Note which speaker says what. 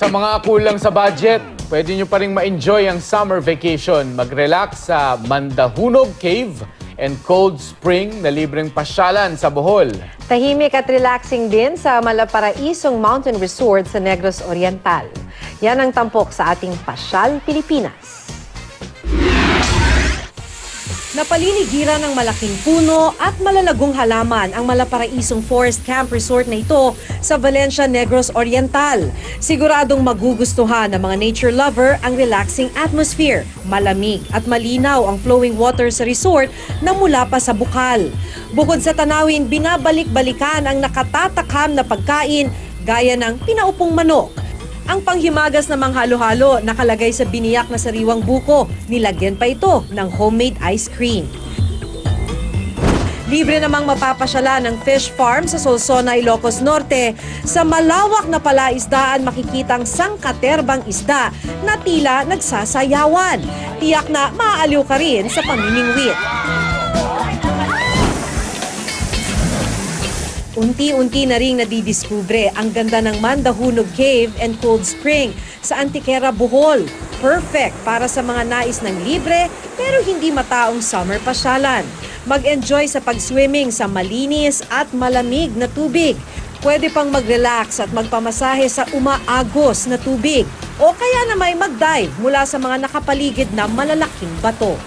Speaker 1: Sa mga kulang sa budget, pwede nyo pa rin ma-enjoy ang summer vacation. Mag-relax sa Mandahunog Cave and Cold Spring na libreng pasyalan sa Bohol.
Speaker 2: Tahimik at relaxing din sa Malaparaisong Mountain Resort sa Negros Oriental. Yan ang tampok sa ating Pasyal Pilipinas. Napaliligiran ng malaking puno at malalagong halaman ang Malaparaisong Forest Camp Resort na ito sa Valencia, Negros Oriental. Siguradong magugustuhan ng mga nature lover ang relaxing atmosphere. Malamig at malinaw ang flowing water sa resort na mula pa sa bukal. Bukod sa tanawin, binabalik-balikan ang nakatatakam na pagkain gaya ng pinaupong manok. Ang panghimagas na manghalo-halo nakalagay sa biniyak na sariwang buko. Nilagyan pa ito ng homemade ice cream. Libre namang mapapasyalan ng fish farm sa Solsona, Ilocos Norte. Sa malawak na palaisdaan makikitang sangkaterbang isda na tila nagsasayawan. Tiyak na maaaliw ka rin sa pamimingwit. Unti-unti na ring nadidiskubre ang ganda ng Mandahunog Cave and Cold Spring sa Antiquera, Bohol. Perfect para sa mga nais ng libre pero hindi mataong summer pasyalan. Mag-enjoy sa pag-swimming sa malinis at malamig na tubig. Pwede pang mag-relax at magpamasahe sa umaagos na tubig. O kaya na may mag-dive mula sa mga nakapaligid na malalaking bato.